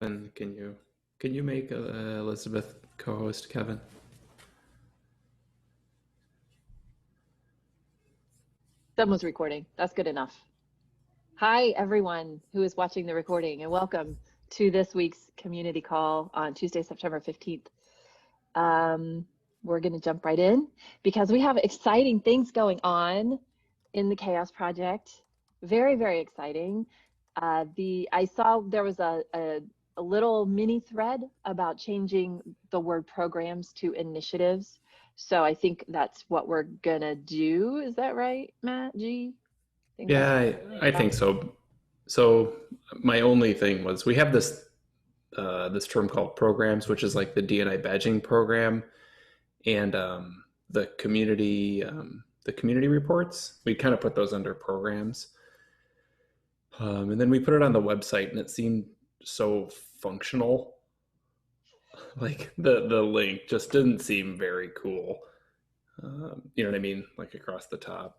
And can you make Elizabeth co-host, Kevin? Someone's recording. That's good enough. Hi, everyone who is watching the recording, and welcome to this week's community call on Tuesday, September 15th. We're going to jump right in because we have exciting things going on in the CHAOSS project. Very, very exciting. I saw there was a little mini thread about changing the word programs to initiatives. So I think that's what we're gonna do. Is that right, Matt G? Yeah, I think so. So my only thing was we have this term called programs, which is like the D&I badging program, and the community reports. We kind of put those under programs, and then we put it on the website, and it seemed so functional. Like the link just didn't seem very cool. You know what I mean? Like across the top.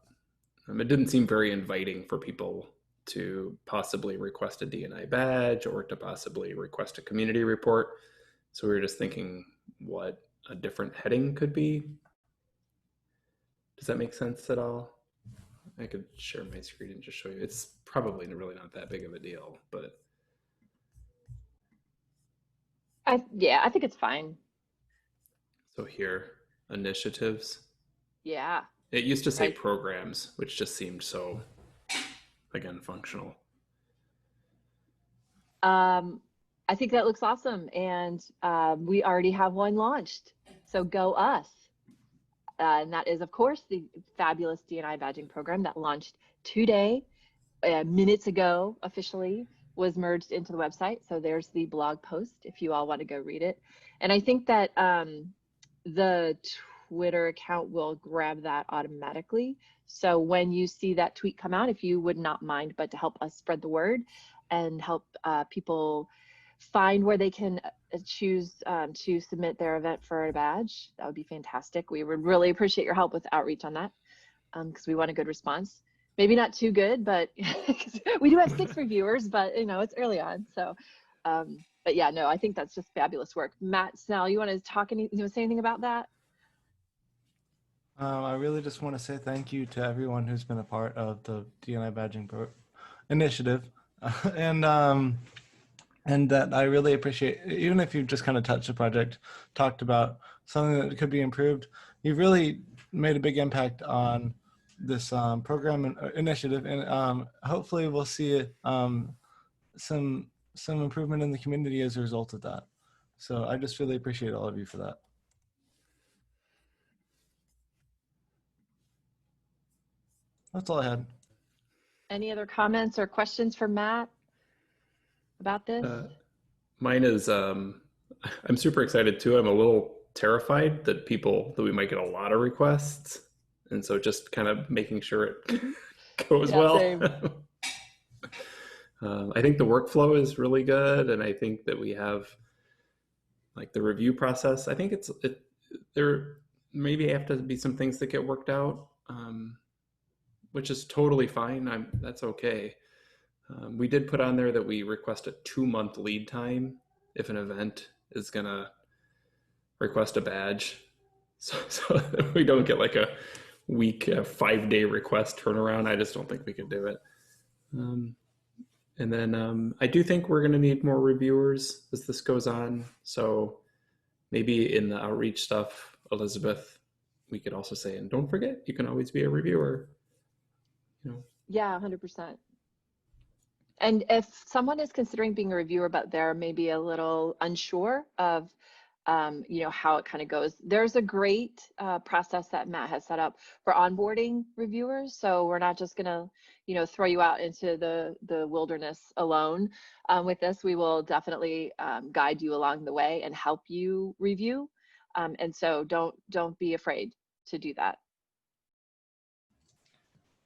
It didn't seem very inviting for people to possibly request a D&I badge or to possibly request a community report. So we were just thinking what a different heading could be. Does that make sense at all? I could share my screen and just show you. It's probably really not that big of a deal, but yeah, I think it's fine. So here, initiatives. Yeah. It used to say programs, which just seemed so, again, functional. I think that looks awesome, and we already have one launched. So go us. And that is, of course, the fabulous D&I badging program that launched today, minutes ago, officially was merged into the website. So there's the blog post if you all want to go read it. And I think that the Twitter account will grab that automatically. So when you see that tweet come out, if you would not mind, but to help us spread the word and help people find where they can choose to submit their event for a badge, that would be fantastic. We would really appreciate your help with outreach on that because we want a good response. Maybe not too good, but we do have 6 reviewers, but you know, it's early on. So, but yeah, no, I think that's just fabulous work. Matt Snell, you want to say anything about that? I really just want to say thank you to everyone who's been a part of the D&I badging initiative, and that I really appreciate. Even if you've just kind of touched the project, talked about something that could be improved, you've really made a big impact on this program and initiative, and hopefully we'll see some improvement in the community as a result of that. So I just really appreciate all of you for that. That's all I had. Any other comments or questions for Matt about this? Mine is, I'm super excited too. I'm a little terrified that we might get a lot of requests. And so just kind of making sure it goes well. I think the workflow is really good. And I think that we have like the review process. I think there maybe have to be some things that get worked out, which is totally fine. That's okay. We did put on there that we request a 2-month lead time if an event is gonna request a badge, so that we don't get like a week, 5-day request turnaround. I just don't think we could do it. And then I do think we're gonna need more reviewers as this goes on. So maybe in the outreach stuff, Elizabeth, we could also say, and don't forget, you can always be a reviewer. You know. Yeah, 100%. And if someone is considering being a reviewer, but they're maybe a little unsure of, you know, how it kind of goes, there's a great process that Matt has set up for onboarding reviewers. So we're not just gonna, you know, throw you out into the wilderness alone. With this, we will definitely guide you along the way and help you review. And so don't be afraid to do that.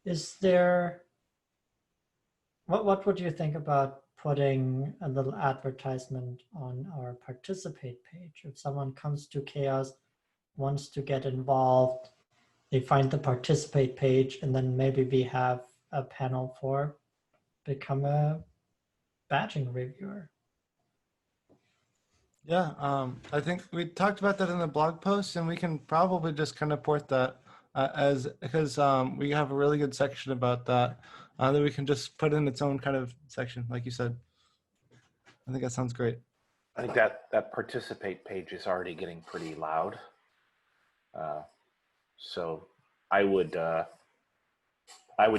Is there, what would you think about putting a little advertisement on our participate page? If someone comes to CHAOSS, wants to get involved, they find the participate page, and then maybe we have a panel for become a badging reviewer. Yeah, I think we talked about that in the blog post, and we can probably just kind of port that as because we have a really good section about that that we can just put in its own kind of section, like you said. I think that sounds great. I think that participate page is already getting pretty loud. So I would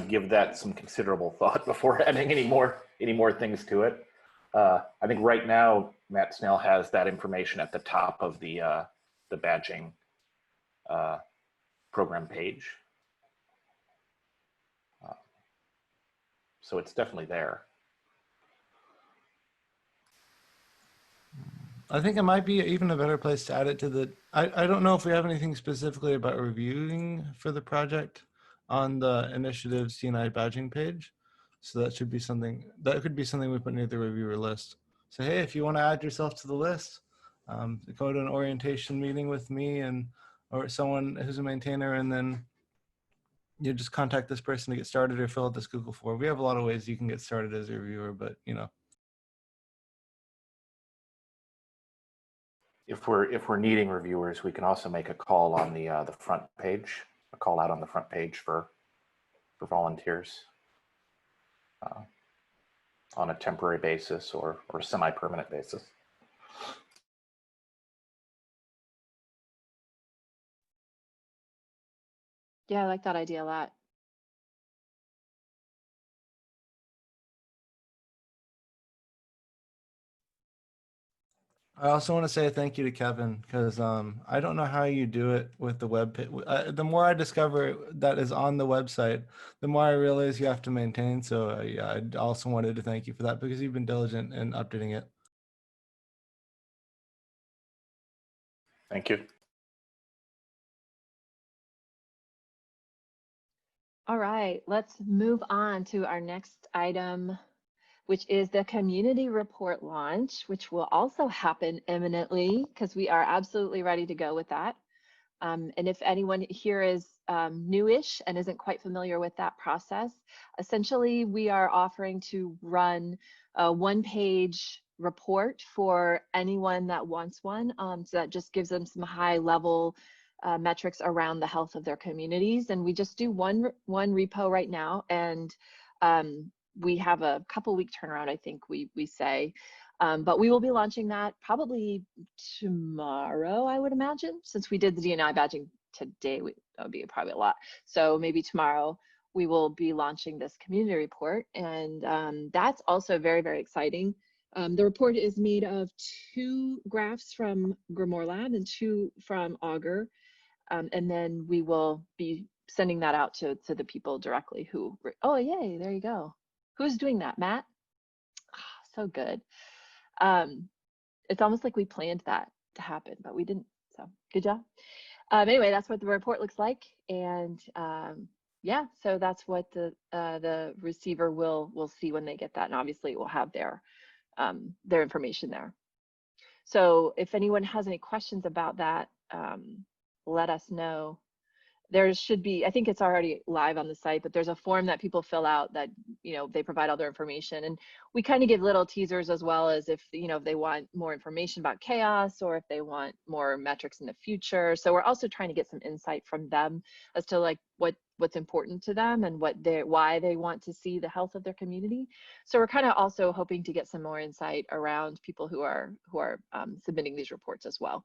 give that some considerable thought before adding any more things to it. I think right now Matt Snell has that information at the top of the badging program page, so it's definitely there. I think it might be even a better place to add it to the, I don't know if we have anything specifically about reviewing for the project on the initiative CNI badging page. So that should be something, that could be something we put near the reviewer list. So, hey, if you want to add yourself to the list, go to an orientation meeting with me or someone who's a maintainer, and then you just contact this person to get started or fill out this Google form. We have a lot of ways you can get started as a reviewer, but If we're needing reviewers, we can also make a call on the front page, a call out on the front page for volunteers on a temporary basis or semi-permanent basis. Yeah, I like that idea a lot. I also want to say thank you to Kevin because I don't know how you do it with the web page. The more I discover that is on the website, the more I realize you have to maintain. So yeah, I also wanted to thank you for that because you've been diligent in updating it. Thank you. All right, let's move on to our next item, which is the community report launch, which will also happen imminently because we are absolutely ready to go with that. And if anyone here is newish and isn't quite familiar with that process, essentially we are offering to run a one-page report for anyone that wants one. So that just gives them some high-level metrics around the health of their communities. And we just do one repo right now, and we have a couple-week turnaround, I think we say. But we will be launching that probably tomorrow, I would imagine, since we did the DNI badging today, that would be probably a lot. So maybe tomorrow we will be launching this community report, and that's also very, very exciting. The report is made of 2 graphs from Grimoire Lab and 2 from Augur, and then we will be sending that out to the people directly who, oh, yay, there you go. Who's doing that, Matt? Oh, so good. It's almost like we planned that to happen, but we didn't. So good job. Anyway, that's what the report looks like, and yeah, so that's what the receiver will see when they get that, and obviously it will have their information there. So if anyone has any questions about that, let us know. There should be, I think it's already live on the site, but there's a form that people fill out that, they provide all their information. And we kind of give little teasers as well as if, if they want more information about CHAOSS or if they want more metrics in the future. So we're also trying to get some insight from them as to like what's important to them and why they want to see the health of their community. So we're kind of also hoping to get some more insight around people who are submitting these reports as well.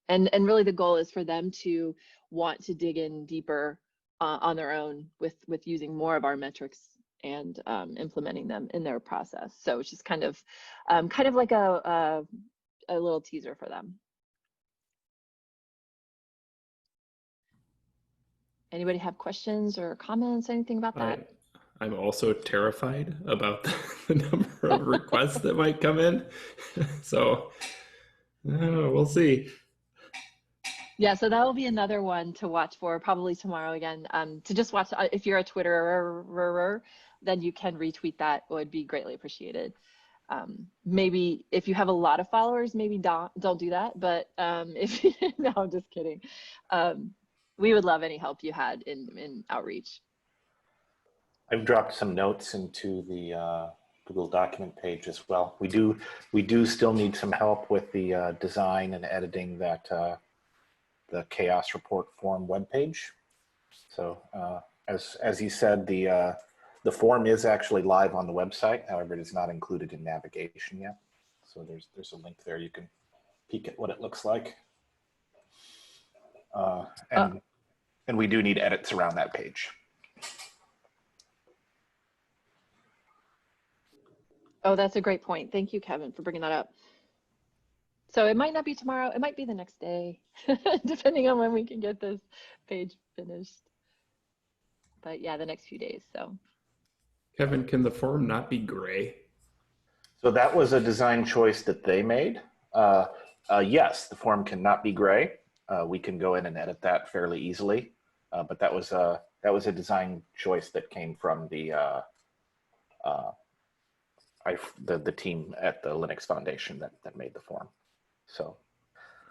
And really the goal is for them to want to dig in deeper on their own with using more of our metrics and implementing them in their process. So it's just kind of like a little teaser for them. Anybody have questions or comments, anything about that? I'm also terrified about the number of requests that might come in. So we'll see. Yeah, so that will be another one to watch for probably tomorrow again. To just watch, if you're a Twitterer, then you can retweet that. It would be greatly appreciated. Maybe if you have a lot of followers, maybe don't do that. But if no, I'm just kidding. We would love any help you had in outreach. I've dropped some notes into the Google document page as well. We do still need some help with the design and editing that the CHAOSS report form webpage. So as you said, the form is actually live on the website. However, it is not included in navigation yet. So there's a link there. You can peek at what it looks like. And we do need edits around that page. Oh, that's a great point. Thank you, Kevin, for bringing that up. So it might not be tomorrow. It might be the next day, depending on when we can get this page finished. But yeah, the next few days. So, Kevin, can the form not be gray? So that was a design choice that they made. Yes, the form cannot be gray. We can go in and edit that fairly easily. But that was a design choice that came from the team at the Linux Foundation that made the form. So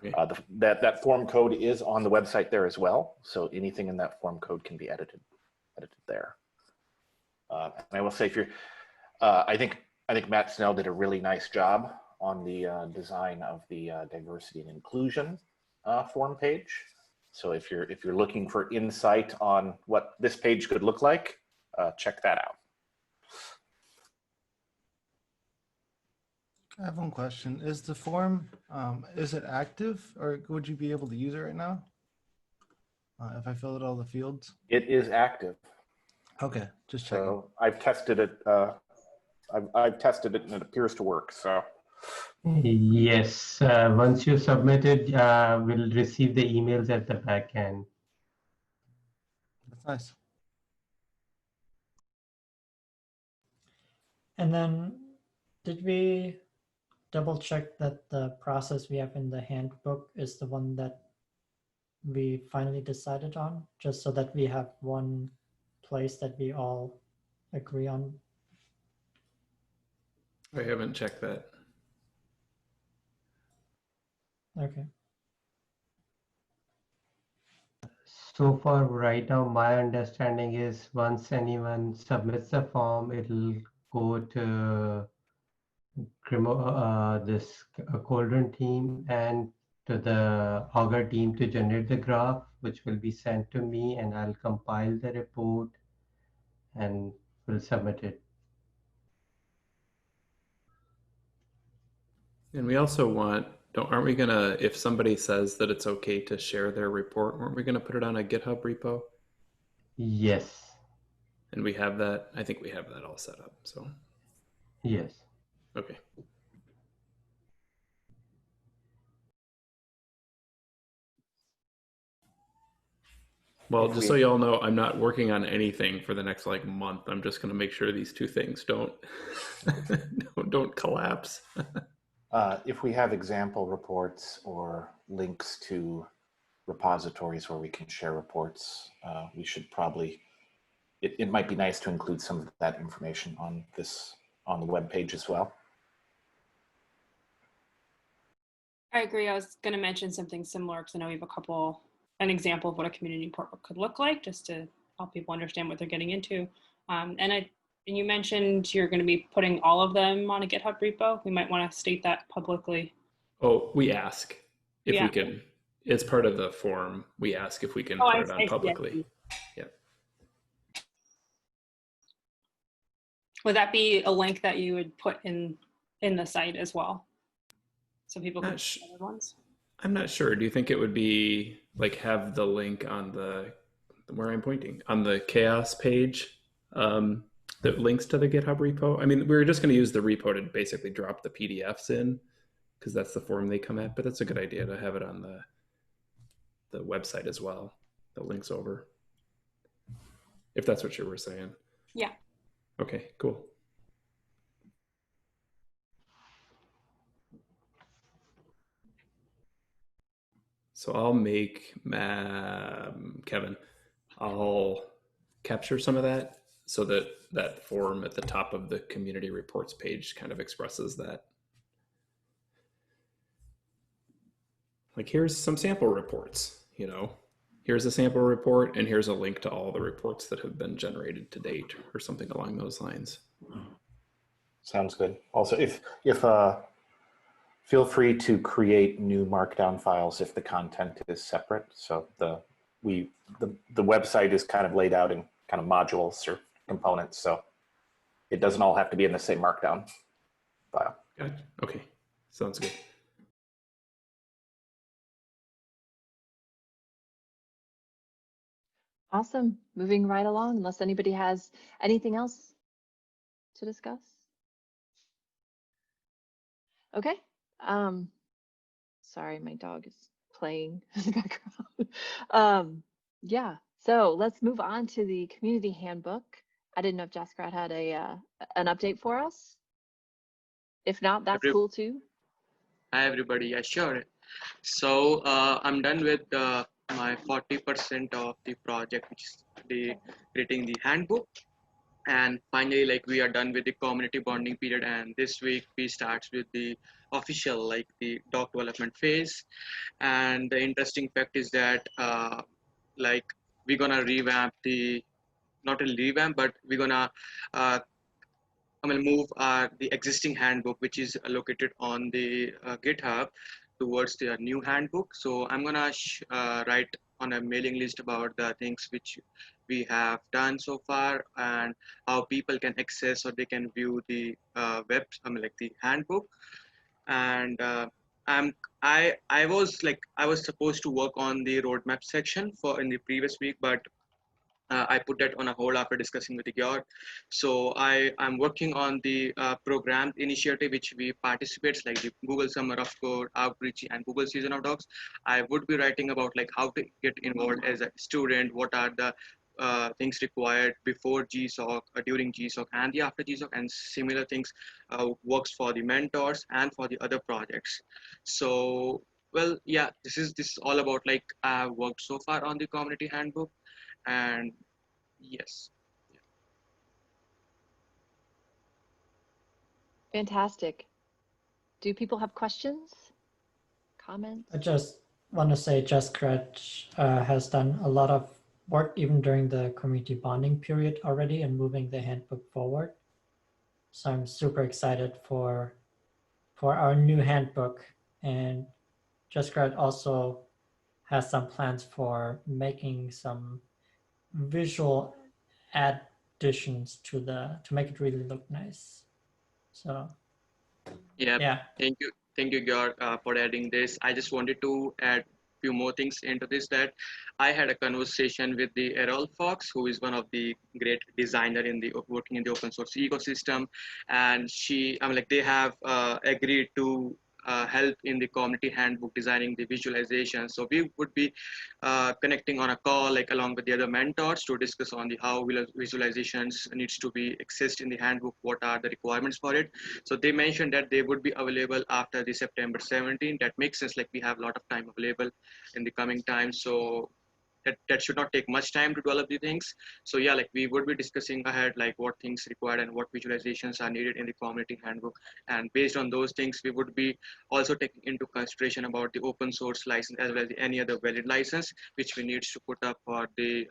that form code is on the website there as well. So anything in that form code can be edited there. And I will say, if you're, I think Matt Snell did a really nice job on the design of the diversity and inclusion form page. So if you're looking for insight on what this page could look like, check that out. I have one question. Is the form, is it active, or would you be able to use it right now? If I fill out all the fields? It is active. Okay, just checking. So I've tested it. I've tested it and it appears to work. So yes, once you submit it, we'll receive the emails at the back end. That's nice. And then did we double check that the process we have in the handbook is the one that we finally decided on, just so that we have one place that we all agree on? I haven't checked that. Okay. So far, right now, my understanding is once anyone submits the form, it'll go to this Cauldron team and to the Augur team to generate the graph, which will be sent to me, and I'll compile the report and we'll submit it. And we also want, aren't we gonna, if somebody says that it's okay to share their report, aren't we gonna put it on a GitHub repo? Yes. And we have that, I think we have that all set up, so. Yes. Okay. Well, just so y'all know, I'm not working on anything for the next like month. I'm just going to make sure these two things don't don't collapse. if we have example reports or links to repositories where we can share reports, we should probably, it might be nice to include some of that information on the web page as well. I agree. I was going to mention something similar because I know we have an example of what a community report could look like, just to help people understand what they're getting into. And you mentioned you're going to be putting all of them on a GitHub repo. We might want to state that publicly. Oh, we ask if we can. It's part of the form. We ask if we can put it on publicly. Yeah. Would that be a link that you would put in the site as well, so people can see other ones? I'm not sure. Do you think it would be like have the link on where I'm pointing on the CHAOSS page that links to the GitHub repo? I mean, we're just going to use the repo to basically drop the PDFs in because that's the form they come at, but that's a good idea to have it on the website as well. The links over. If that's what you were saying. Yeah. Okay, cool. So I'll make Kevin, I'll capture some of that so that that form at the top of the community reports page kind of expresses that. Like, here's some sample reports, you know, here's a sample report and here's a link to all the reports that have been generated to date or something along those lines. Sounds good. Also, if feel free to create new markdown files if the content is separate. So the website is kind of laid out in kind of modules or components, so it doesn't all have to be in the same markdown file. Gotcha. Okay, sounds good. Awesome. Moving right along, unless anybody has anything else to discuss. Okay. Sorry, my dog is playing in the background. Yeah, so let's move on to the community handbook. I didn't know if Jaskrat had an update for us. If not, that's cool too. Hi everybody, yeah, sure. So I'm done with my 40% of the project, which is the creating the handbook. And finally, like, we are done with the community bonding period, and this week we start with the official, like, the doc development phase. And the interesting fact is that like, we're gonna revamp the, not really revamp, but we're gonna move the existing handbook, which is located on the GitHub, towards the new handbook. So I'm gonna write on a mailing list about the things which we have done so far, and how people can access or they can view the like, the handbook. And I'm I was supposed to work on the roadmap section for in the previous week, but I put that on a hold after discussing with Igor. So I'm working on the program initiative which we participates, like the Google Summer of Code, Outreach, and Google Season of Docs. I would be writing about, like, how to get involved as a student, what are the things required before GSOC, during GSOC, and the after GSOC, and similar things works for the mentors and for the other projects. So, well, yeah, this is all about, like, I've worked so far on the community handbook. And yes. Fantastic. Do people have questions, comments? I just want to say Jaskrat has done a lot of work even during the community bonding period already and moving the handbook forward. So I'm super excited for our new handbook. And Jaskrat also has some plans for making some visual additions to make it really look nice. So yeah. Thank you, Georg, for adding this. I just wanted to add few more things into this, that I had a conversation with the Errol Fox, who is one of the great designer in the working in the open source ecosystem, and they have agreed to help in the community handbook designing the visualization. So we would be connecting on a call, like, along with the other mentors, to discuss on the how visualizations needs to be accessed in the handbook, what are the requirements for it. So they mentioned that they would be available after the September 17. That makes sense, like, we have a lot of time available in the coming time. So that should not take much time to develop the things. So yeah, like, we would be discussing ahead, like, what things required and what visualizations are needed in the community handbook. And based on those things, we would be also taking into consideration about the open source license, as well as any other valid license which we need to put up for the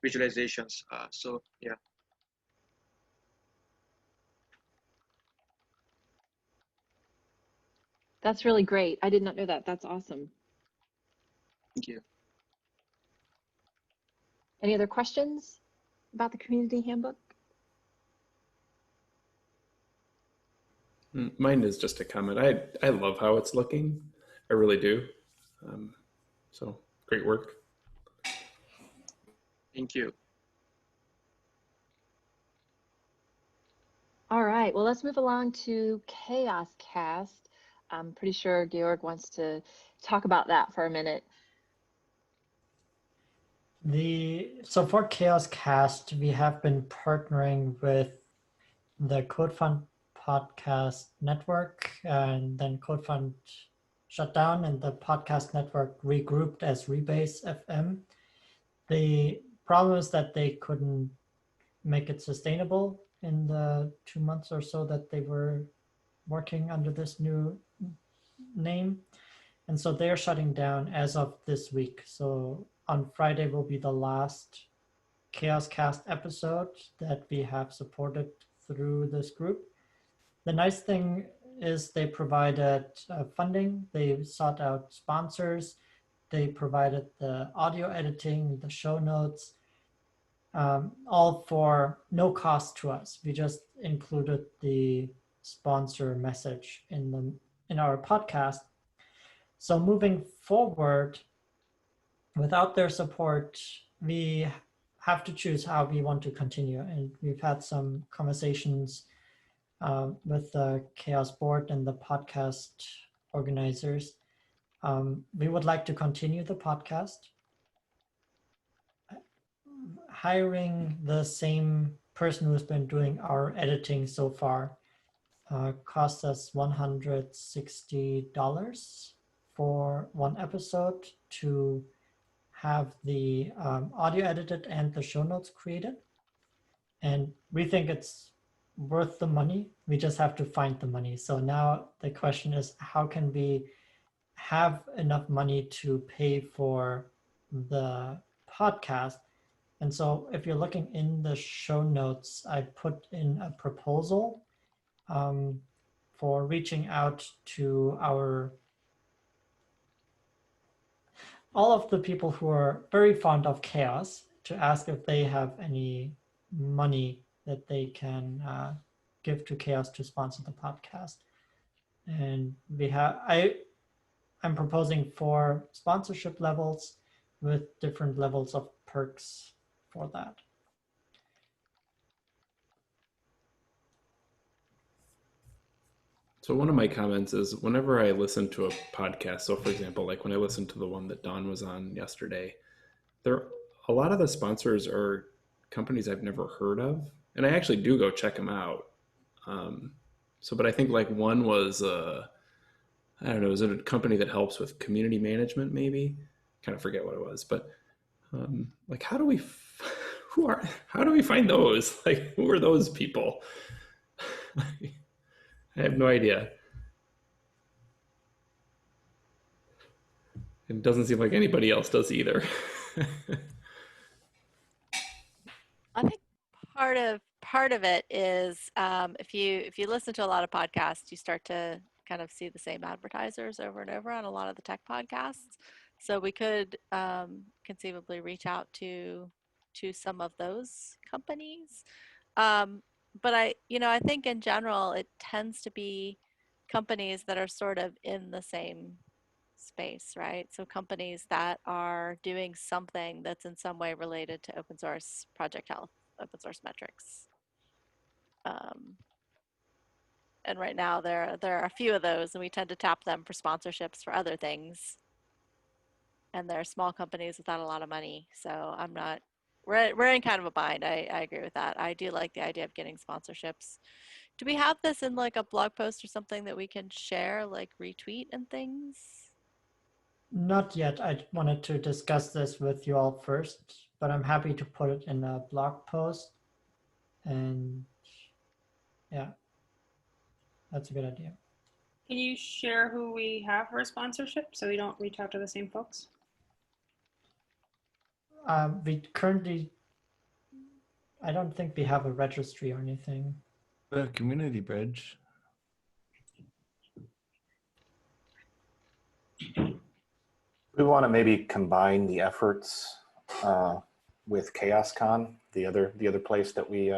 visualizations. So yeah. That's really great. I did not know that. That's awesome. Thank you. Any other questions about the community handbook? Mine is just a comment. I love how it's looking. I really do. So great work. Thank you. All right, well, let's move along to Chaos Cast. I'm pretty sure Georg wants to talk about that for a minute. So for Chaos Cast, we have been partnering with the CodeFund podcast network, and then CodeFund shut down and the podcast network regrouped as Rebase FM. The problem is that they couldn't make it sustainable in the 2 months or so that they were working under this new name. And so they're shutting down as of this week. So on Friday will be the last Chaos Cast episode that we have supported through this group. The nice thing is they provided funding, they sought out sponsors, they provided the audio editing, the show notes, all for no cost to us. We just included the sponsor message in our podcast. So moving forward, without their support, we have to choose how we want to continue. And we've had some conversations with the CHAOSS board and the podcast organizers. We would like to continue the podcast. Hiring the same person who's been doing our editing so far cost us $160 for one episode to have the audio edited and the show notes created. And we think it's worth the money. We just have to find the money. So now the question is, how can we have enough money to pay for the podcast? And so if you're looking in the show notes, I put in a proposal for reaching out to all of the people who are very fond of CHAOSS to ask if they have any money that they can give to CHAOSS to sponsor the podcast. And I'm proposing 4 sponsorship levels with different levels of perks for that. So one of my comments is whenever I listen to a podcast, so for example, like when I listened to the one that Dawn was on yesterday, a lot of the sponsors are companies I've never heard of, and I actually do go check them out. But I think like one was I don't know, is it a company that helps with community management? Maybe, kind of forget what it was, but like how do we find those? Like who are those people? I have no idea. It doesn't seem like anybody else does either. I think part of it is if you listen to a lot of podcasts, you start to kind of see the same advertisers over and over on a lot of the tech podcasts. So we could conceivably reach out to some of those companies. But I think in general it tends to be companies that are sort of in the same space, right? So companies that are doing something that's in some way related to open source project health, open source metrics. And right now there are a few of those, and we tend to tap them for sponsorships for other things. And they're small companies without a lot of money. So we're in kind of a bind. I agree with that. I do like the idea of getting sponsorships. Do we have this in like a blog post or something that we can share, like retweet and things? Not yet. I wanted to discuss this with you all first, but I'm happy to put it in a blog post. And yeah, that's a good idea. Can you share who we have for a sponsorship so we don't reach out to the same folks? We currently, I don't think we have a registry or anything. The community bridge. We want to maybe combine the efforts with CHAOSS.Con, the other place that we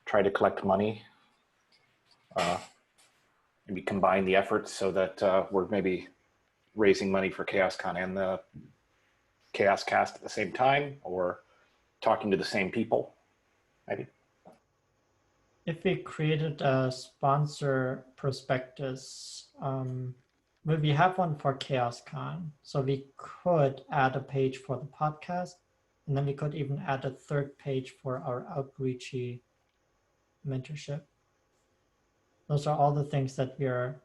try to collect money. Maybe combine the efforts so that we're maybe raising money for CHAOSS.Con and the CHAOSS Cast at the same time, or talking to the same people, maybe. If we created a sponsor prospectus, we have one for CHAOSS.Con, so we could add a page for the podcast, and then we could even add a 3rd page for our outreachy mentorship. Those are all the things that we are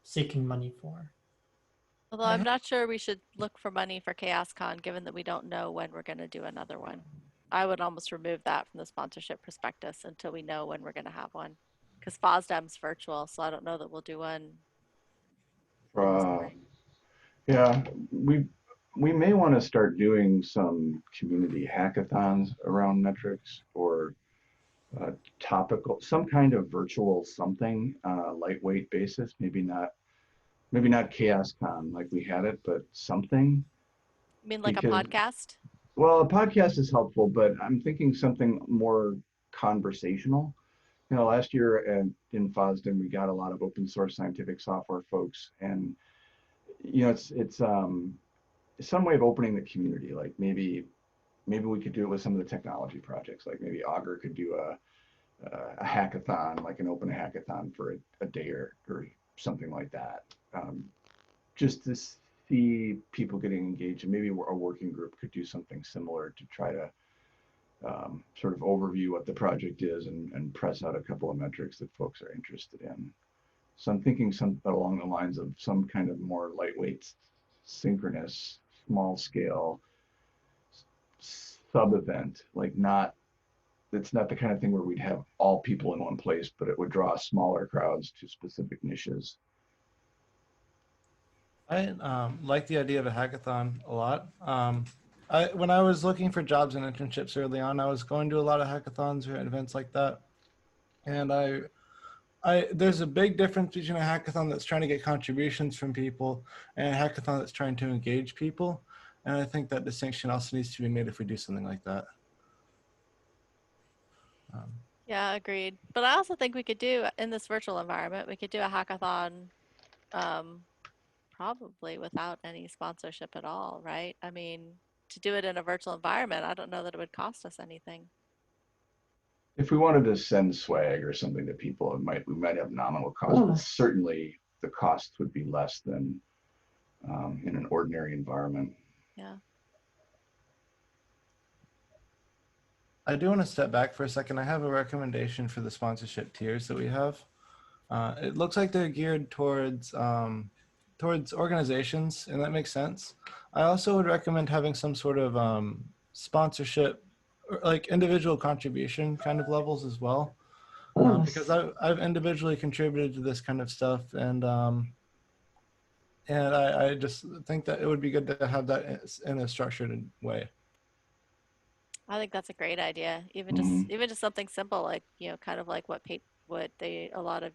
seeking money for. Although I'm not sure we should look for money for CHAOSS.Con, given that we don't know when we're going to do another one. I would almost remove that from the sponsorship prospectus until we know when we're going to have one. Because FOSDEM's virtual, so I don't know that we'll do one. Yeah, we may want to start doing some community hackathons around metrics, or topical, some kind of virtual something on a lightweight basis. Maybe not CHAOSS.Con like we had it, but something. You mean like a Because, podcast? well, a podcast is helpful, but I'm thinking something more conversational. You know, last year in FOSDEM, we got a lot of open source scientific software folks, and you know, it's some way of opening the community. Like maybe we could do it with some of the technology projects. Like maybe Augur could do a hackathon, like an open hackathon for a day or something like that. Just to see people getting engaged, and maybe a working group could do something similar to try to sort of overview what the project is and press out a couple of metrics that folks are interested in. So I'm thinking some along the lines of some kind of more lightweight, synchronous, small scale sub event, like not, it's not the kind of thing where we'd have all people in one place, but it would draw smaller crowds to specific niches. I like the idea of a hackathon a lot. When I was looking for jobs and internships early on, I was going to a lot of hackathons or events like that. And there's a big difference between a hackathon that's trying to get contributions from people and a hackathon that's trying to engage people. And I think that distinction also needs to be made if we do something like that. Yeah, agreed. But I also think we could do in this virtual environment, we could do a hackathon probably without any sponsorship at all, right? I mean, to do it in a virtual environment, I don't know that it would cost us anything. If we wanted to send swag or something to people, we might have nominal costs, but certainly the cost would be less than in an ordinary environment. Yeah. I do want to step back for a second. I have a recommendation for the sponsorship tiers that we have. It looks like they're geared towards organizations, and that makes sense. I also would recommend having some sort of sponsorship, or like individual contribution kind of levels as well, because I've individually contributed to this kind of stuff, and I just think that it would be good to have that in a structured way. I think that's a great idea. Even Mhm. just something simple like, you know, kind of like what a lot of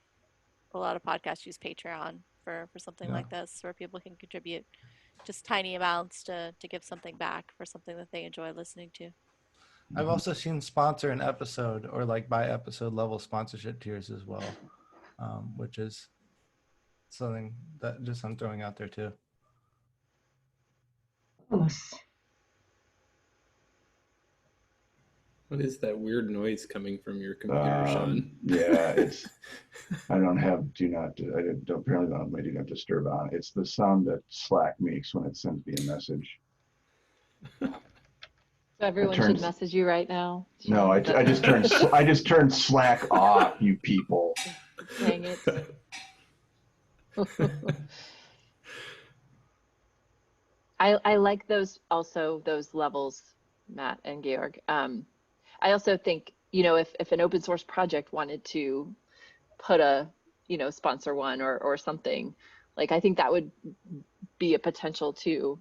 podcasts use Patreon for something Yeah. like this, where people can contribute just tiny amounts to give something back for something that they enjoy listening to. I've also seen sponsor an episode or like by episode level sponsorship tiers as well, which is something that just I'm throwing out there too. What is that weird noise coming from your computer, Sean? Yeah, I don't have apparently don't have my do not disturb on. It's the sound that Slack makes when it sends me a message. So everyone should message you right now. No, I just turned Slack off, you people. Dang it. I like those levels, Matt and Georg. I also think, you know, if an open source project wanted to put a, you know, sponsor one or something, like I think that would be a potential too.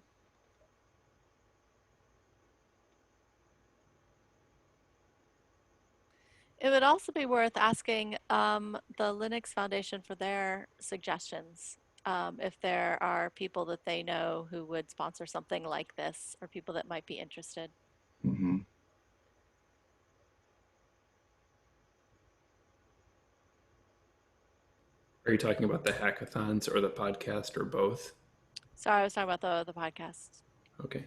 It would also be worth asking the Linux Foundation for their suggestions. If there are people that they know who would sponsor something like this, or people that might be interested. Mm-hmm. Are you talking about the hackathons or the podcast or both? Sorry, I was talking about the podcast. Okay.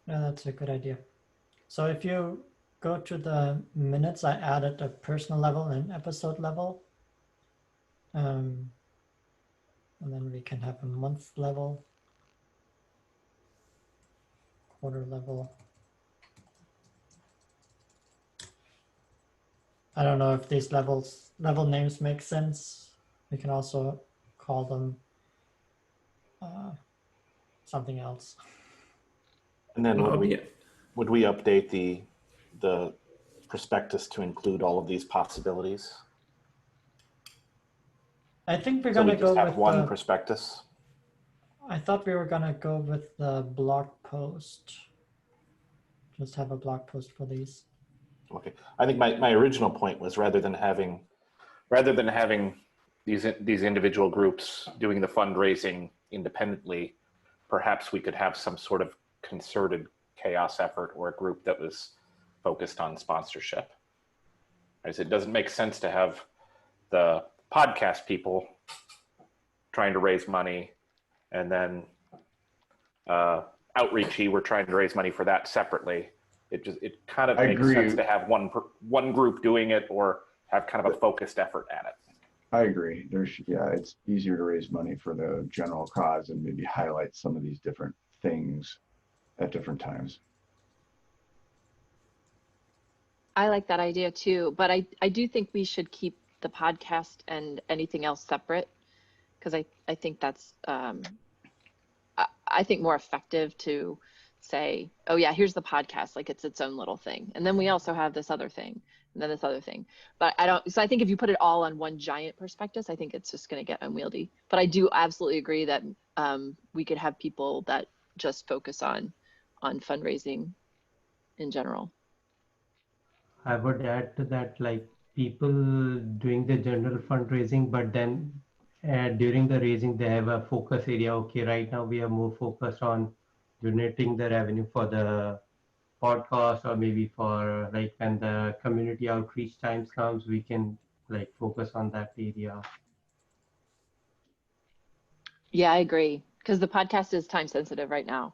Yeah, that's a good idea. So if you go to the minutes, I added a personal level and episode level. And then we can have a month level, quarter level. I don't know if these level names make sense. We can also call them something else. And then would we update the prospectus to include all of these possibilities? I think we're So going we to just go have with one prospectus. I thought we were going to go with the blog post just have a blog post for these. Okay, I think my original point was rather than having these individual groups doing the fundraising independently, perhaps we could have some sort of concerted CHAOSS effort or a group that was focused on sponsorship. As it doesn't make sense to have the podcast people trying to raise money and then outreachy, we're trying to raise money for that separately. It kind of I makes agree. sense to have one group doing it or have kind of a focused effort at it. I agree. Yeah, it's easier to raise money for the general cause and maybe highlight some of these different things at different times. I like that idea too, but I do think we should keep the podcast and anything else separate, because I think that's I think more effective to say, oh yeah, here's the podcast, like it's its own little thing, and then we also have this other thing, and then this other thing. But so I think if you put it all on one giant prospectus, I think it's just going to get unwieldy. But I do absolutely agree that we could have people that just focus on fundraising in general. I would add to that, like people doing the general fundraising, but then during the raising, they have a focus area. Okay, right now we are more focused on donating the revenue for the podcast, or maybe for like when the community outreach times comes, we can like focus on that area. Yeah, I agree, because the podcast is time sensitive right now,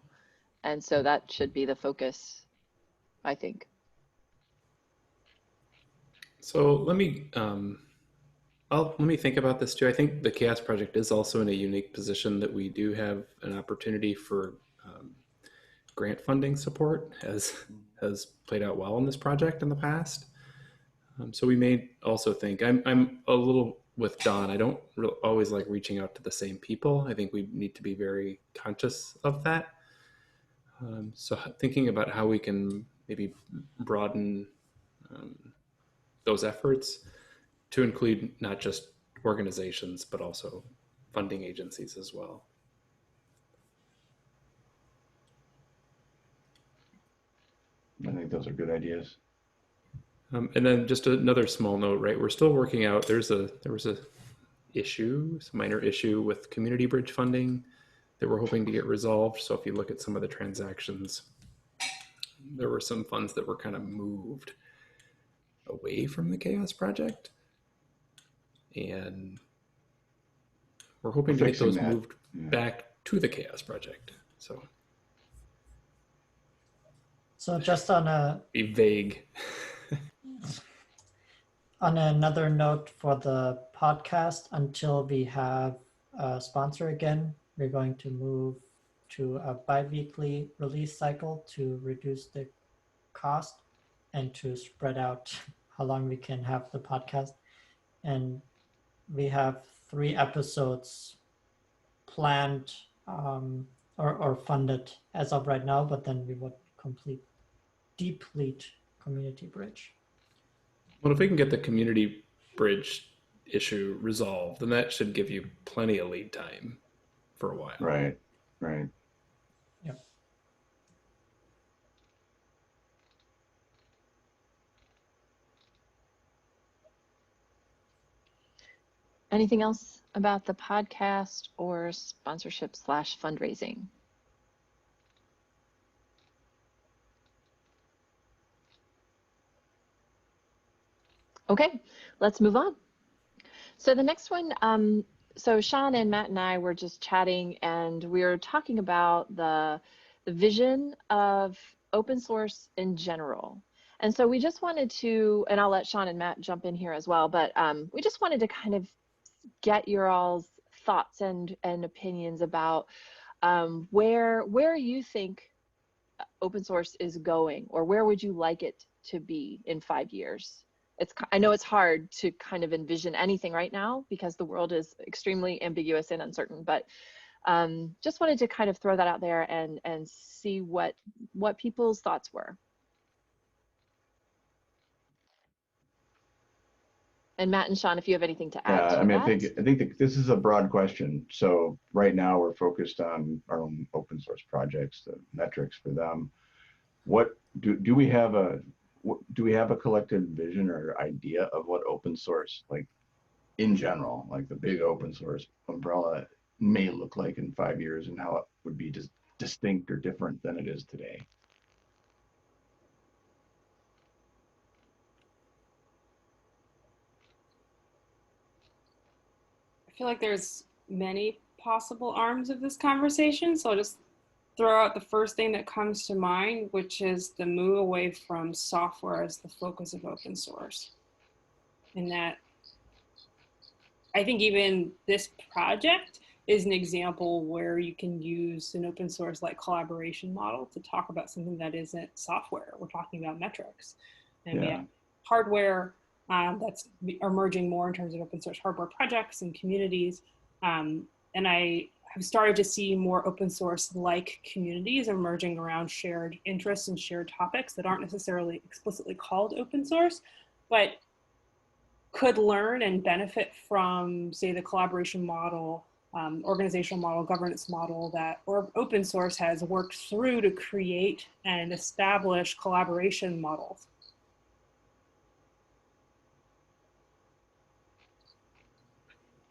and so that should be the focus, I think. So let me let me think about this too. I think the CHAOSS project is also in a unique position that we do have an opportunity for grant funding support, has played out well in this project in the past. So we may also think, I'm a little with Don. I don't always like reaching out to the same people. I think we need to be very conscious of that. So thinking about how we can maybe broaden those efforts to include not just organizations, but also funding agencies as well. I think those are good ideas. And then just another small note, right? We're still working out. There was a minor issue with community bridge funding that we're hoping to get resolved. So if you look at some of the transactions, there were some funds that were kind of moved away from the CHAOSS project, and we're hoping to get those moved back to the CHAOSS project. So just on a be vague. On another note for the podcast, until we have a sponsor again, we're going to move to a bi-weekly release cycle to reduce the cost and to spread out how long we can have the podcast. And we have 3 episodes planned or funded as of right now, but then we would deplete Community Bridge. Well, if we can get the community bridge issue resolved, then that should give you plenty of lead time for a while. Right. Yep. Anything else about the podcast or sponsorship / fundraising? Okay, let's move on. So the next one, so Sean and Matt and I were just chatting, and we were talking about the vision of open source in general. And so we just wanted to, and I'll let Sean and Matt jump in here as well, but we just wanted to kind of get your all's thoughts and opinions about where you think open source is going, or where would you like it to be in 5 years? I know it's hard to kind of envision anything right now because the world is extremely ambiguous and uncertain, but just wanted to kind of throw that out there and see what people's thoughts were. And Matt and Sean, if you have anything to add to I mean, that. I think this is a broad question. So right now we're focused on our own open source projects, the metrics for them. What do we have a collective vision or idea of what open source, like in general, like the big open source umbrella, may look like in 5 years, and how it would be distinct or different than it is today? I feel like there's many possible arms of this conversation, so I'll just throw out the first thing that comes to mind, which is the move away from software as the focus of open source. And that I think even this project is an example where you can use an open source like collaboration model to talk about something that isn't software. We're talking about metrics. And we have hardware that's emerging more in terms of open source hardware projects and communities. And I have started to see more open source like communities emerging around shared interests and shared topics that aren't necessarily explicitly called open source, but could learn and benefit from, say, the collaboration model, organizational model, governance model that or open source has worked through to create and establish collaboration models.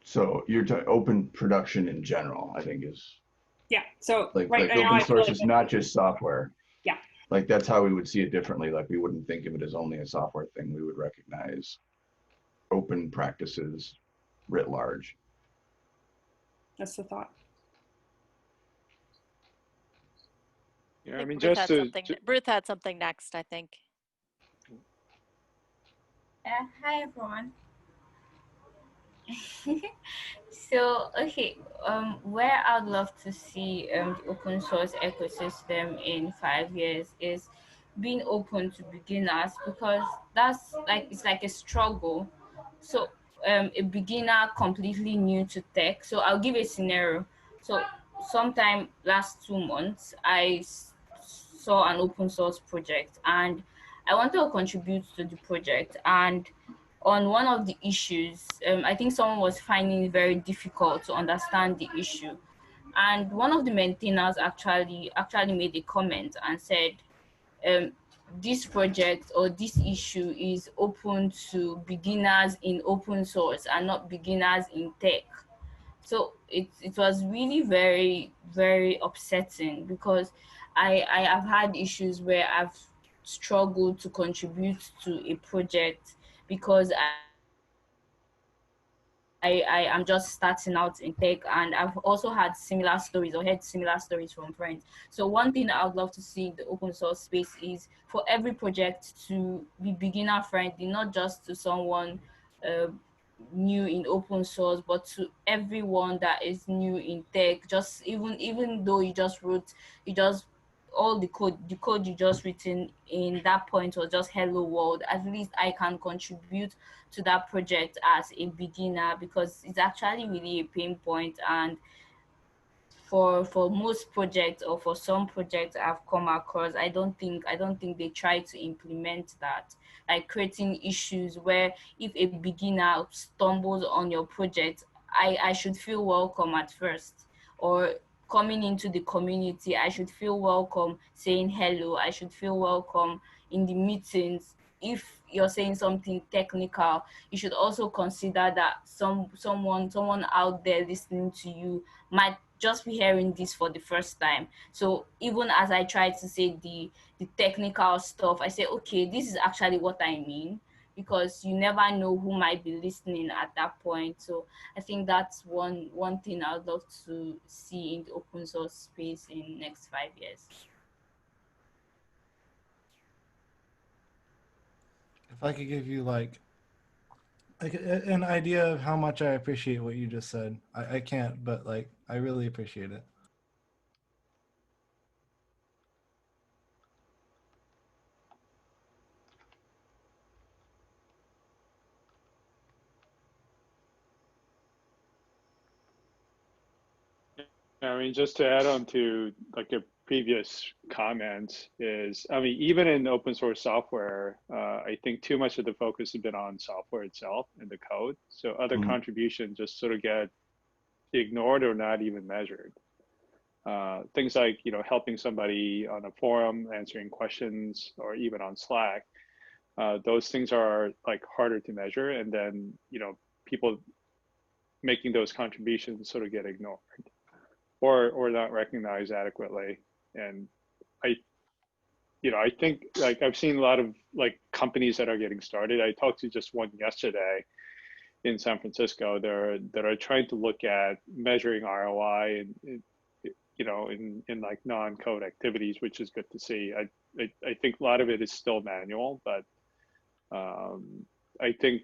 So you're open production in general, I think is. Yeah, so like right now open I feel source like is not just software. Yeah. Like that's how we would see it differently. Like we wouldn't think of it as only a software thing. We would recognize open practices writ large. That's the thought. Yeah, I mean, Ruth just Ruth had something next, I think. Hi everyone. So okay, where I'd love to see the open source ecosystem in 5 years is being open to beginners, because that's like it's like a struggle. So a beginner completely new to tech. So I'll give a scenario. So sometime last 2 months, saw an open source project and I wanted to contribute to the project, and on one of the issues, I think someone was finding it very difficult to understand the issue. And one of the maintainers actually made a comment and said, um, this project or this issue is open to beginners in open source and not beginners in tech. So it was really very, very upsetting, because I have had issues where I've struggled to contribute to a project because I am just starting out in tech, and I've also had similar stories or heard similar stories from friends. So one thing I would love to see in the open source space is for every project to be beginner friendly, not just to someone uh, new in open source, but to everyone that is new in tech. Just even though you just all the code you just written in that point was just hello world, at least I can contribute to that project as a beginner, because it's actually really a pain point. And for most projects, or for some projects I've come across, I don't think they try to implement that, like creating issues where if a beginner stumbles on your project, I should feel welcome at first, or coming into the community, I should feel welcome saying hello, I should feel welcome in the meetings. If you're saying something technical, you should also consider that someone out there listening to you might just be hearing this for the first time. So even as I try to say the technical stuff, I say, okay, this is actually what I mean, because you never know who might be listening at that point. So I think that's one thing I'd love to see in the open source space in next 5 years. If I could give you like an idea of how much I appreciate what you just said, I can't, but like I really appreciate it. I mean, just to add on to like a previous comment is, I mean, even in open source software, I think too much of the focus has been on software itself and the code. So other contributions just sort of get ignored or not even measured. things like, helping somebody on a forum, answering questions, or even on Slack. Those things are like harder to measure, and then people making those contributions sort of get ignored or not recognized adequately. And I I think like I've seen a lot of like companies that are getting started. I talked to just one yesterday in San Francisco that are trying to look at measuring ROI and in like non-code activities, which is good to see. I think a lot of it is still manual, but I think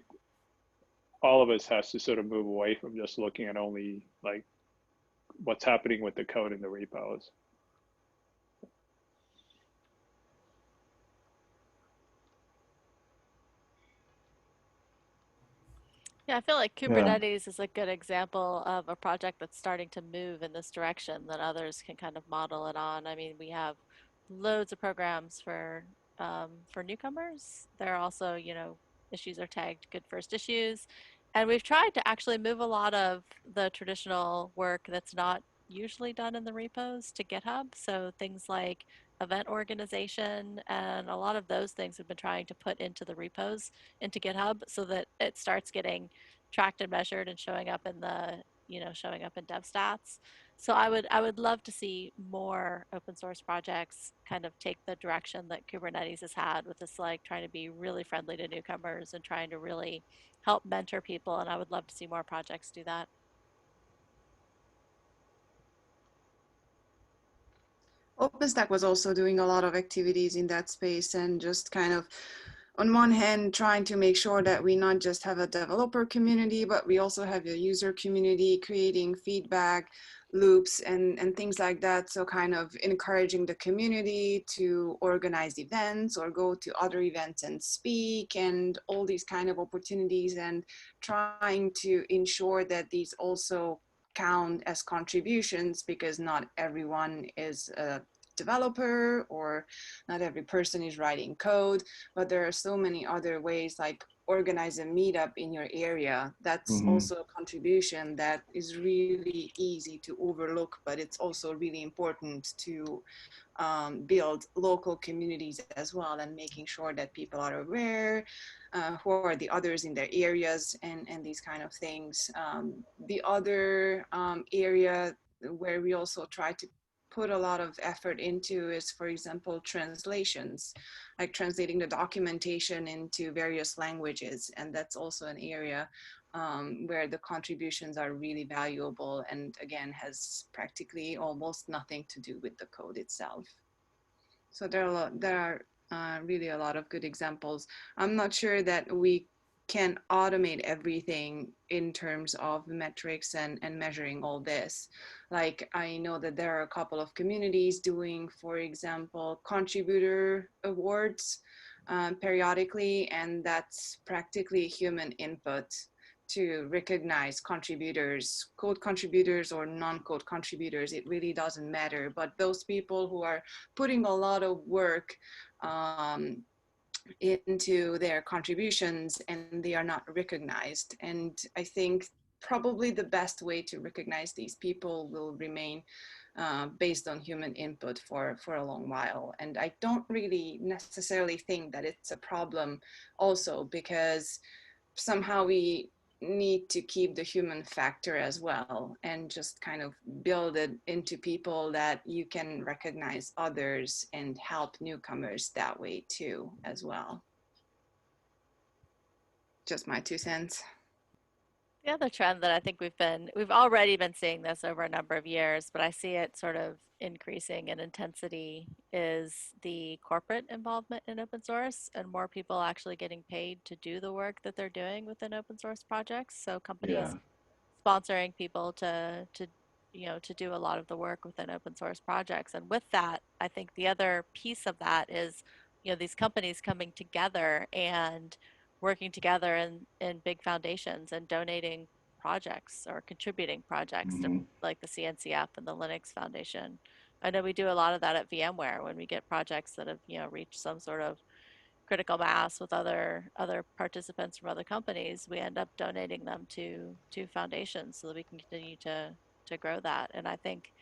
all of us has to sort of move away from just looking at only like what's happening with the code in the repos. Yeah, I feel like Yeah. Kubernetes is a good example of a project that's starting to move in this direction that others can kind of model it on. I mean, we have loads of programs for newcomers. There are also, issues are tagged good first issues. And we've tried to actually move a lot of the traditional work that's not usually done in the repos to GitHub. So things like event organization and a lot of those things we've been trying to put into the repos into GitHub so that it starts getting tracked and measured and showing up in the showing up in dev stats. So I would love to see more open source projects kind of take the direction that Kubernetes has had with this, like trying to be really friendly to newcomers and trying to really help mentor people. And I would love to see more projects do that. OpenStack was also doing a lot of activities in that space and just kind of, on one hand, trying to make sure that we not just have a developer community, but we also have a user community, creating feedback loops and things like that. So kind of encouraging the community to organize events or go to other events and speak and all these kind of opportunities, and trying to ensure that these also count as contributions, because not everyone is a developer or not every person is writing code, but there are so many other ways, like organize a meetup in your area. That's also a contribution that is really easy to overlook, but it's also really important to build local communities as well, and making sure that people are aware who are the others in their areas and these kind of things. The other area where we also try to put a lot of effort into is, for example, translations, like translating the documentation into various languages. And that's also an area where the contributions are really valuable, and again, has practically almost nothing to do with the code itself. So there are really a lot of good examples. I'm not sure that we can automate everything in terms of metrics and measuring all this. Like, I know that there are a couple of communities doing, for example, contributor awards periodically, and that's practically human input to recognize contributors, code contributors or non-code contributors. It really doesn't matter. But those people who are putting a lot of work into their contributions and they are not recognized. And I think probably the best way to recognize these people will remain based on human input for a long while. And I don't really necessarily think that it's a problem also, because somehow we need to keep the human factor as well, and just kind of build it into people that you can recognize others and help newcomers that way too as well. Just my 2 cents. The other trend that I think we've already been seeing this over a number of years, but I see it sort of increasing in intensity, is the corporate involvement in open source and more people actually getting paid to do the work that they're doing within open source projects. So companies sponsoring people to do a lot of the work within open source projects. And with that, I think the other piece of that is, these companies coming together and working together in big foundations and donating projects or contributing projects to, like the CNCF and the Linux Foundation. I know we do a lot of that at VMware when we get projects that have reached some sort of critical mass with other participants from other companies. We end up donating them to foundations so that we can continue to grow that. And I think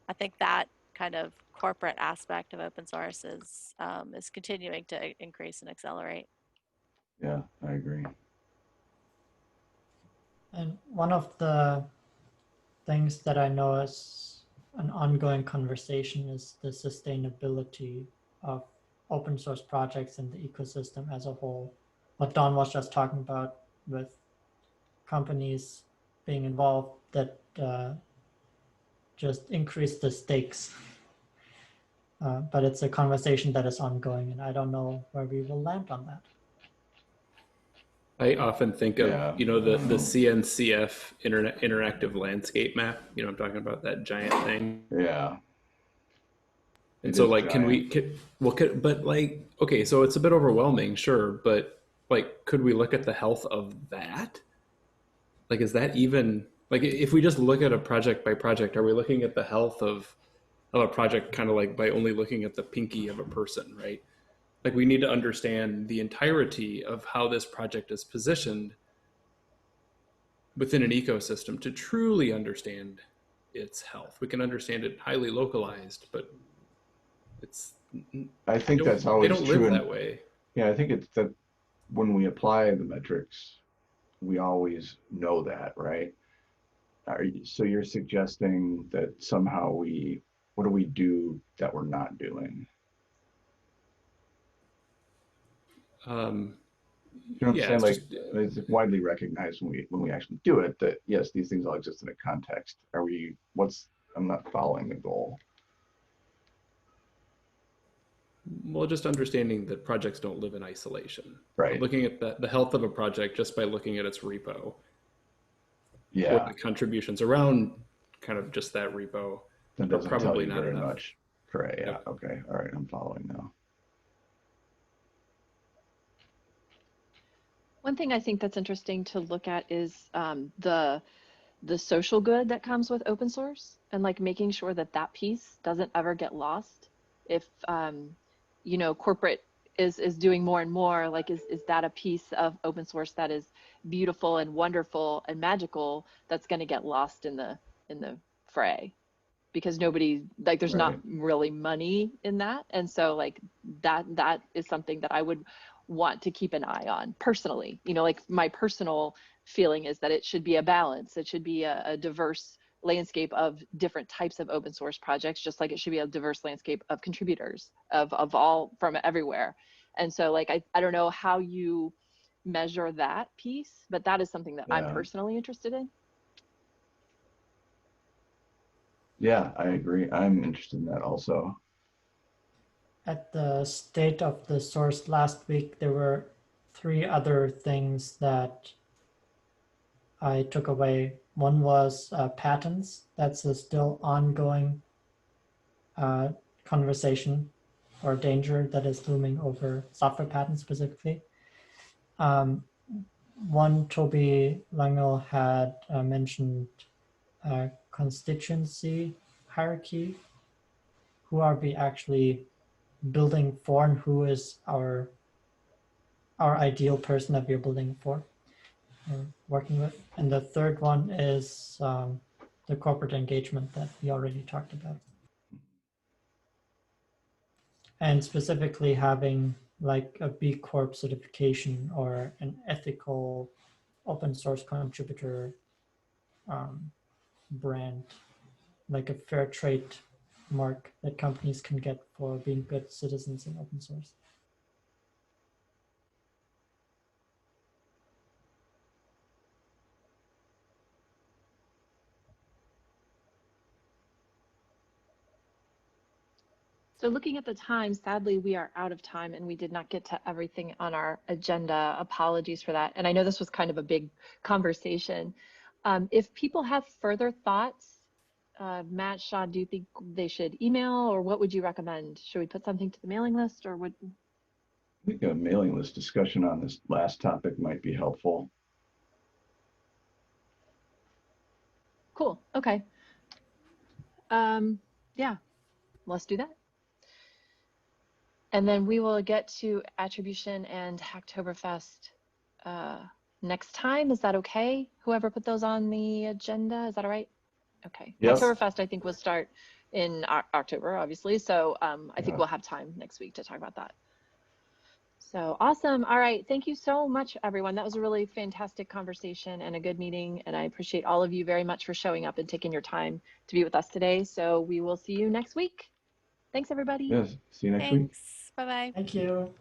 I think that kind of corporate aspect of open source is continuing to increase and accelerate. Yeah, I agree. And one of the things that I know is an ongoing conversation is the sustainability of open source projects and the ecosystem as a whole. What Don was just talking about with companies being involved that just increase the stakes. But it's a conversation that is ongoing, and I don't know where we will land on that. I often think of, Yeah, the CNCF interactive landscape map. I'm talking about that giant thing. Yeah. And It so is like, but like, okay, so it's a bit overwhelming, sure, but like, could we look at the health of that? Like, is that even, like, if we just look at a project by project, are we looking at the health of a project kind of like by only looking at the pinky of a person, right? Like, we need to understand the entirety of how this project is positioned within an ecosystem to truly understand its health. We can understand it highly localized, but I think that's they always don't true. live that way. Yeah, I think it's that when we apply the metrics, we always know that, right? So you're suggesting that somehow what do we do that we're not doing? You know what I'm saying? Like, it's widely recognized when we actually do it that yes, these things all exist in a context. I'm not following the goal. Well, just understanding that projects don't live in isolation. Right. Looking at the health of a project just by looking at its repo. Yeah. Or the contributions around kind of just that repo. That doesn't probably tell you not very enough. much. Correct. Yeah. Yep. Okay. All right. I'm following now. One thing I think that's interesting to look at is the social good that comes with open source, and like making sure that that piece doesn't ever get lost. If corporate is doing more and more, like is that a piece of open source that is beautiful and wonderful and magical that's going to get lost in the fray? Because nobody, like, there's not really money in that. And so like that is something that I would want to keep an eye on personally. Like my personal feeling is that it should be a balance. It should be a diverse landscape of different types of open source projects, just like it should be a diverse landscape of contributors of all from everywhere. And so like, I don't know how you measure that piece, but that is something that I'm personally interested in. Yeah, I agree. I'm interested in that also. At the State of the Source last week, there were 3 other things that I took away. One was patents. That's a still ongoing conversation or danger that is looming over software patents specifically. One, Toby Langel had mentioned constituency hierarchy. Who are we actually building for, and who is our ideal person that we're building for or working with? And the third one is the corporate engagement that we already talked about. And specifically having like a B Corp certification or an ethical open source contributor brand, like a fair trade mark that companies can get for being good citizens in open source. So looking at the time, sadly, we are out of time and we did not get to everything on our agenda. Apologies for that. And I know this was kind of a big conversation. If people have further thoughts, Matt, Shaw, do you think they should email, or what would you recommend? Should we put something to the mailing list, or what? I think a mailing list discussion on this last topic might be helpful. Cool. Okay. Yeah, let's do that. And then we will get to attribution and Hacktoberfest next time. Is that okay? Whoever put those on the agenda, is that all right? Okay. Yep. Hacktoberfest, I think, will start in October, obviously. So I think we'll have time next week to talk about that. So awesome. All right. Thank you so much, everyone. That was a really fantastic conversation and a good meeting. And I appreciate all of you very much for showing up and taking your time to be with us today. So we will see you next week. Thanks, everybody. Yes. See you next week. Thanks. Bye-bye. Thank you.